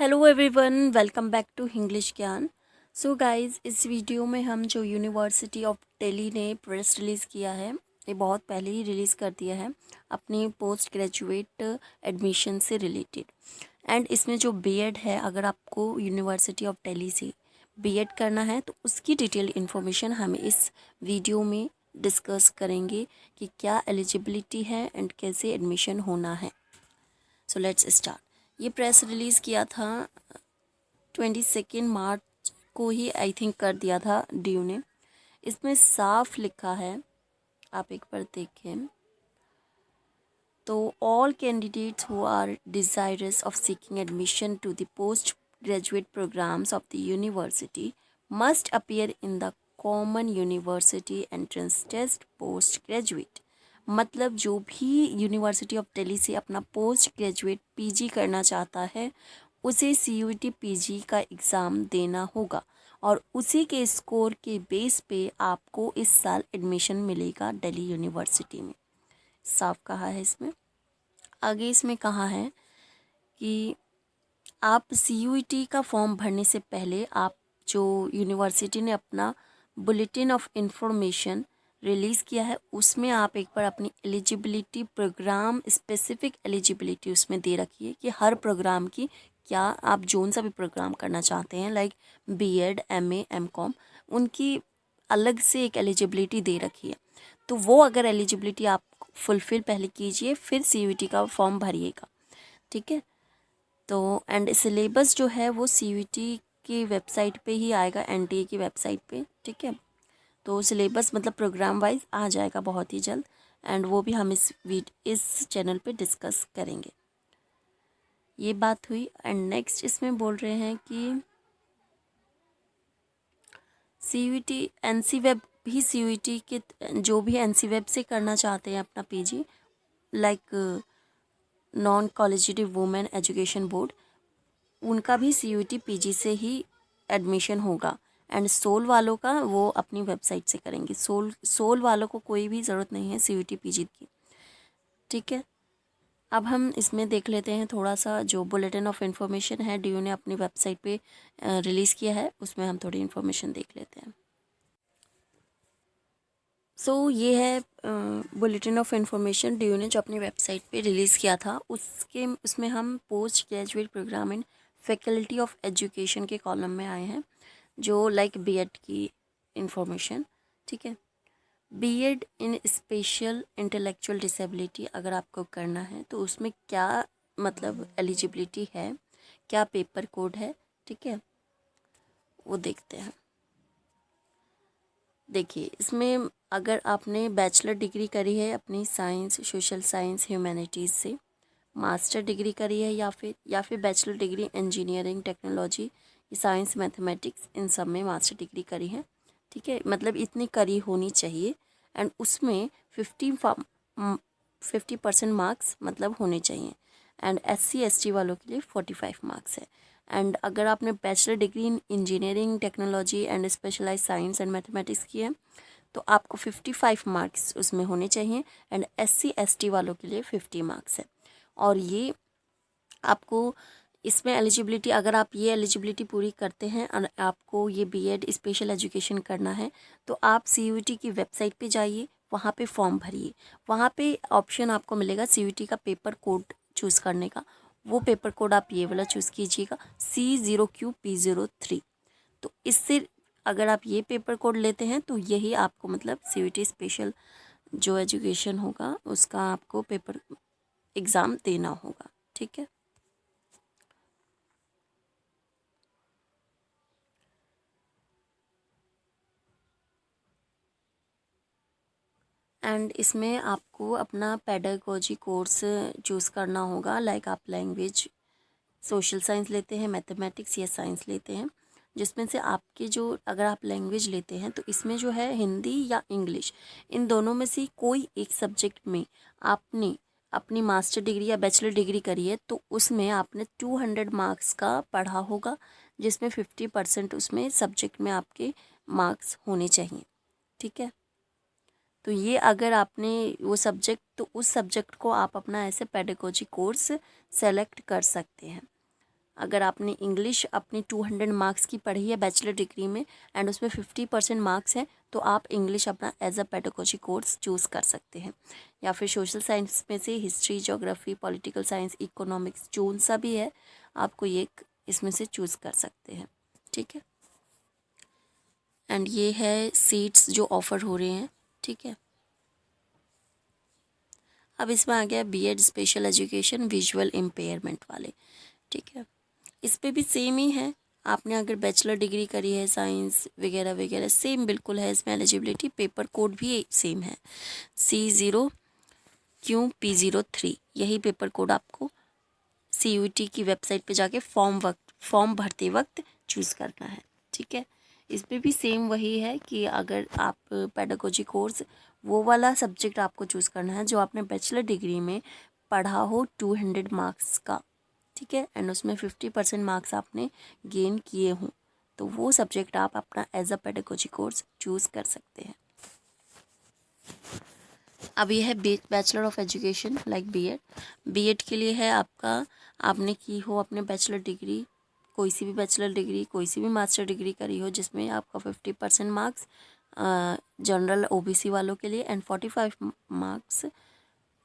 Hello everyone, welcome back to English Gyan. So guys, इस video में हम जो यूनिवर्सिटी ऑफ दिल्ली ने प्रेस रिलीज़ किया है, ये बहुत पहले ही रिलीज़ कर दिया है अपनी पोस्ट ग्रेजुएट एडमिशन से रिलेटेड। एंड इसमें जो बीएड है, अगर आपको यूनिवर्सिटी ऑफ दिल्ली से बीएड करना है तो उसकी डिटेल इन्फॉर्मेशन हम इस वीडियो में डिस्कस करेंगे कि क्या एलिजिबिलिटी है एंड कैसे एडमिशन होना है। So let's start. ये प्रेस रिलीज़ किया था 22 मार्च को ही, आई थिंक कर दिया था डीयू ने। इसमें साफ लिखा है, आप एक बार देखें तो all candidates who are desirous of seeking admission to the post graduate programs of the university must appear in the common university entrance test post graduate. मतलब जो भी यूनिवर्सिटी ऑफ दिल्ली से अपना पोस्ट ग्रेजुएट पीजी करना चाहता है उसे CUET PG का एग्ज़ाम देना होगा और उसी के स्कोर के बेस पे आपको इस साल एडमिशन मिलेगा दिल्ली यूनिवर्सिटी में। साफ कहा है इसमें। आगे इसमें कहा है कि आप सीयूईटी का फॉर्म भरने से पहले आप जो यूनिवर्सिटी ने अपना बुलेटिन ऑफ इंफॉर्मेशन रिलीज़ किया है उसमें आप एक बार अपनी एलिजिबिलिटी, प्रोग्राम स्पेसिफिक एलिजिबिलिटी उसमें दे रखिए कि हर प्रोग्राम की क्या आप जोन सा भी प्रोग्राम करना चाहते हैं, लाइक बीएड, एमए, एमकॉम, उनकी अलग से एक एलिजिबिलिटी दे रखी है। तो वो अगर एलिजिबिलिटी आप फुलफ़िल पहले कीजिए, फिर सीयूईटी का फॉर्म भरिएगा, ठीक है। तो एंड सिलेबस जो है वो सीयूईटी की वेबसाइट पे ही आएगा, एनटीए की वेबसाइट पे, ठीक है। तो सिलेबस मतलब प्रोग्राम वाइज आ जाएगा बहुत ही जल्द, एंड वो भी हम इस चैनल पे डिस्कस करेंगे। ये बात हुई। एंड नेक्स्ट इसमें बोल रहे हैं कि सीयूईटी एनसी वेब भी, सीयूईटी के जो भी एनसी वेब से करना चाहते हैं अपना PG, like non collegiate women education board, उनका भी सीयूईटी पीजी से ही एडमिशन होगा। एंड सोल वालों का वो अपनी वेबसाइट से करेंगे। सोल वालों को कोई भी ज़रूरत नहीं है सीयूईटी पीजी की, ठीक है। अब हम इसमें देख लेते हैं थोड़ा सा जो बुलेटिन ऑफ इंफॉर्मेशन है डीयू ने अपनी वेबसाइट पे रिलीज़ किया है, उसमें हम थोड़ी इन्फॉर्मेशन देख लेते हैं। सो ये है बुलेटिन ऑफ इंफॉर्मेशन डीयू ने जो अपनी वेबसाइट पे रिलीज़ किया था। उसमें हम post graduate program in faculty of education के कॉलम में आए हैं, जो लाइक बीएड की इंफॉर्मेशन, ठीक है। बीएड इन स्पेशल इंटेलेक्चुअल डिसेबिलिटी अगर आपको करना है तो उसमें क्या मतलब एलिजिबिलिटी है, क्या पेपर कोड है, ठीक है, वो देखते हैं। देखिए, इसमें अगर आपने बैचलर डिग्री करी है अपनी साइंस, सोशल साइंस, ह्यूमैनिटीज़ से, मास्टर डिग्री करी है या फिर bachelor degree engineering, technology, science, mathematics, इन सब में मास्टर डिग्री करी है, ठीक है, मतलब इतनी करी होनी चाहिए। एंड उसमें 50% मार्क्स मतलब होने चाहिए। एंड SC ST वालों के लिए 45 मार्क्स है। एंड अगर आपने bachelor degree in engineering, technology and specialise science and mathematics की है तो आपको 55 मार्क्स उसमें होने चाहिए। एंड SC ST वालों के लिए 50 मार्क्स है। और ये आपको इसमें एलिजिबिलिटी, अगर आप ये एलिजिबिलिटी पूरी करते हैं और आपको ये बीएड स्पेशल एजुकेशन करना है तो आप सीयूईटी की वेबसाइट पे जाइए, वहाँ पे फॉर्म भरिए। वहाँ पे ऑप्शन आपको मिलेगा सीयूईटी का पेपर कोड चूज़ करने का। वो पेपर कोड आप ये वाला चूज़ कीजिएगा, C0QP03। तो इससे अगर आप ये पेपर कोड लेते हैं तो यही आपको मतलब सीयूईटी स्पेशल जो एजुकेशन होगा उसका आपको पेपर एग्ज़ाम देना होगा, ठीक है। एंड इसमें आपको अपना पेडागोजी कोर्स चूज़ करना होगा, लाइक आप लैंग्वेज, सोशल साइंस लेते हैं, मैथमेटिक्स या साइंस लेते हैं, जिसमें से आपके जो, अगर आप लैंग्वेज लेते हैं तो इसमें जो है हिंदी या इंग्लिश, इन दोनों में से कोई एक सब्जेक्ट में आपने अपनी मास्टर डिग्री या बैचलर डिग्री करी है तो उसमें आपने 200 मार्क्स का पढ़ा होगा, जिसमें 50% उसमें सब्जेक्ट में आपके मार्क्स होने चाहिए, ठीक है। तो ये अगर आपने वो सब्जेक्ट, तो उस सब्जेक्ट को आप अपना ऐसे पेडागोजी कोर्स सेलेक्ट कर सकते हैं, अगर आपने इंग्लिश अपनी 200 मार्क्स की पढ़ी है बैचलर डिग्री में एंड उसमें 50% मार्क्स हैं, तो आप इंग्लिश अपना as a pedagogy course choose कर सकते हैं। या फिर सोशल साइंस में से history, geography, political science, economics जोन सा भी है, आपको ये इसमें से चूज़ कर सकते हैं। ठीक है, एंड ये है सीट्स जो ऑफ़र हो रहे हैं। ठीक है, अब इसमें आ गया BEd special education visual impairment वाले। ठीक है, इस पे भी सेम ही है। आपने अगर बैचलर डिग्री करी है साइंस वगैरह वगैरह, सेम बिल्कुल है इसमें एलिजिबिलिटी। पेपर कोड भी सेम है, C0QP03। यही पेपर कोड आपको CUET की वेबसाइट पे जाके फॉर्म भरते वक्त चूज़ करना है। ठीक है, इस पे भी सेम वही है कि अगर आप पेडागोजी कोर्स, वो वाला सब्जेक्ट आपको चूज़ करना है जो आपने बैचलर डिग्री में पढ़ा हो 200 मार्क्स का। ठीक है, एंड उसमें 50% मार्क्स आपने गेन किए हों, तो वो सब्जेक्ट आप अपना as a pedagogy course choose कर सकते हैं। अब ये है bachelor of education like BEd के लिए है आपका, आपने की हो अपने बैचलर डिग्री, कोई सी भी बैचलर डिग्री, कोई सी भी मास्टर डिग्री करी हो जिसमें आपका 50% मार्क्स जनरल ओबीसी वालों के लिए एंड 45 मार्क्स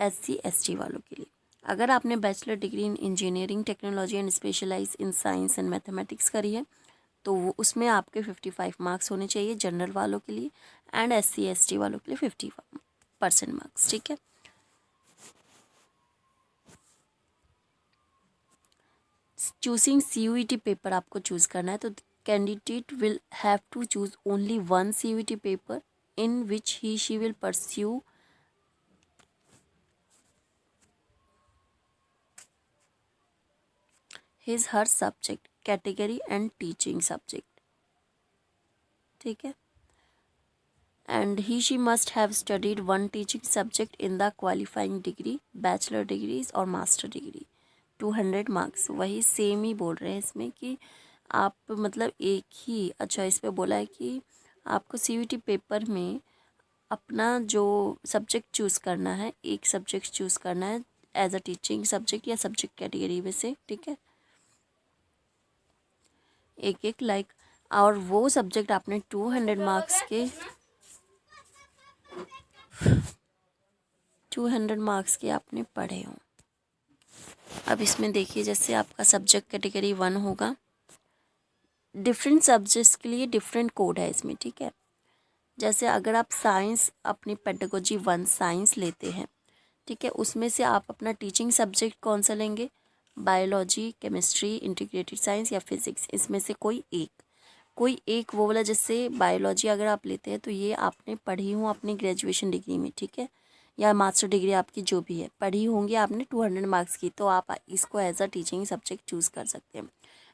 SC ST वालों के लिए। अगर आपने bachelor degree in engineering technology and specialise in science and mathematics करी है, तो वो उसमें आपके 55 मार्क्स होने चाहिए जनरल वालों के लिए एंड SC ST वालों के लिए 50% मार्क्स। ठीक है, चूजिंग CUET पेपर आपको चूज़ करना है, तो candidate will have to choose only one CUET paper in which he she will pursue his her subject category and teaching subject। ठीक है, and he she must have studied one teaching subject in the qualifying degree, bachelor degrees और master degree। 200 marks वही same ही बोल रहे हैं इसमें कि आप मतलब एक ही, अच्छा इस पे बोला है कि आपको CUET पेपर में अपना जो सब्जेक्ट चूज़ करना है, एक सब्जेक्ट चूज़ करना है एज अ टीचिंग सब्जेक्ट या सब्जेक्ट कैटेगरी में से। ठीक है, एक लाइक, और वो सब्जेक्ट आपने 200 मार्क्स के 200 मार्क्स के आपने पढ़े हों। अब इसमें देखिए, जैसे आपका सब्जेक्ट कैटेगरी 1 होगा, डिफरेंट सब्जेक्ट्स के लिए डिफरेंट कोड है इसमें। ठीक है, जैसे अगर आप साइंस अपनी पेडागोजी 1 साइंस लेते हैं, ठीक है, उसमें से आप अपना टीचिंग सब्जेक्ट कौन सा लेंगे, बायोलॉजी, केमिस्ट्री, इंटीग्रेटेड साइंस या फिजिक्स, इसमें से कोई एक वो वाला। जैसे बायोलॉजी अगर आप लेते हैं तो ये आपने पढ़ी हो अपनी ग्रेजुएशन डिग्री में। ठीक है, या मास्टर डिग्री आपकी जो भी है पढ़ी होंगी आपने 200 मार्क्स की, तो आप इसको as a teaching subject choose कर सकते हैं।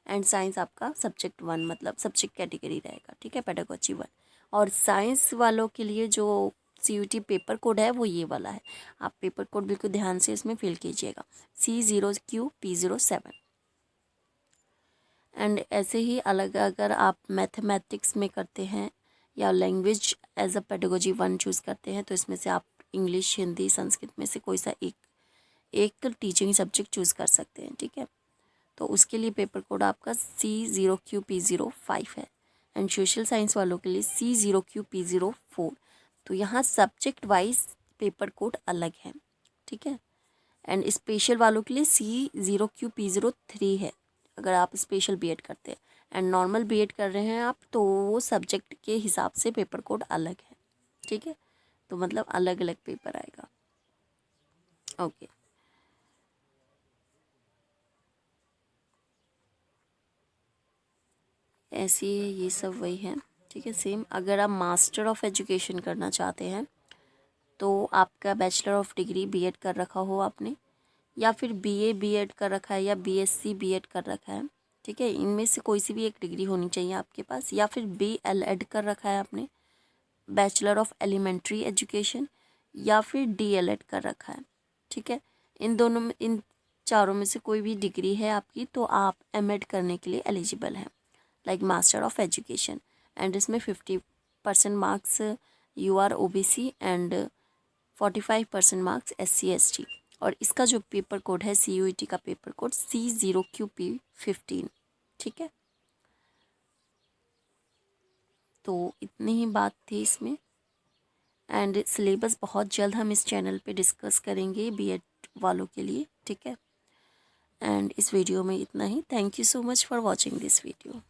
एंड साइंस आपका सब्जेक्ट 1 मतलब सब्जेक्ट कैटेगरी रहेगा। ठीक है, पेडागोजी 1। और साइंस वालों के लिए जो CUET पेपर कोड है वो ये वाला है, आप पेपर कोड बिल्कुल ध्यान से इसमें फिल कीजिएगा, C0QP07। एंड ऐसे ही अलग अगर आप मैथमेटिक्स में करते हैं या language as a pedagogy 1 choose करते हैं, तो इसमें से आप इंग्लिश, हिंदी, संस्कृत में से कोई सा एक टीचिंग सब्जेक्ट चूज़ कर सकते हैं। ठीक है, तो उसके लिए पेपर कोड आपका C0QP05 है एंड सोशल साइंस वालों के लिए C0QP04। तो यहाँ सब्जेक्ट वाइज पेपर कोड अलग है। ठीक है, एंड स्पेशल वालों के लिए C0QP03 है अगर आप स्पेशल बीएड करते हैं, एंड नॉर्मल बीएड कर रहे हैं आप तो वो सब्जेक्ट के हिसाब से पेपर कोड अलग है। ठीक है, तो मतलब अलग अलग पेपर आएगा। ओके, ऐसे ये सब वही है। ठीक है, सेम अगर आप मास्टर ऑफ एजुकेशन करना चाहते हैं तो आपका बैचलर ऑफ डिग्री बीएड कर रखा हो आपने, या फिर BA बीएड कर रखा है या BSc बीएड कर रखा है। ठीक है, इनमें से कोई सी भी एक डिग्री होनी चाहिए आपके पास, या फिर BLED कर रखा है आपने, बैचलर ऑफ एलिमेंट्री एजुकेशन, या फिर DLED कर रखा है। ठीक है, इन दोनों में, इन चारों में से कोई भी डिग्री है आपकी तो आप MED करने के लिए एलिजिबल हैं, like master of education. And इसमें 50% marks UR OBC and 45% marks SC ST। और इसका जो पेपर कोड है CUET का पेपर कोड C0QP15, ठीक है। तो इतनी ही बात थी इसमें, एंड सिलेबस बहुत जल्द हम इस चैनल पे डिस्कस करेंगे B.Ed वालों के लिए, ठीक है। एंड इस वीडियो में इतना ही। Thank you so much for watching this video.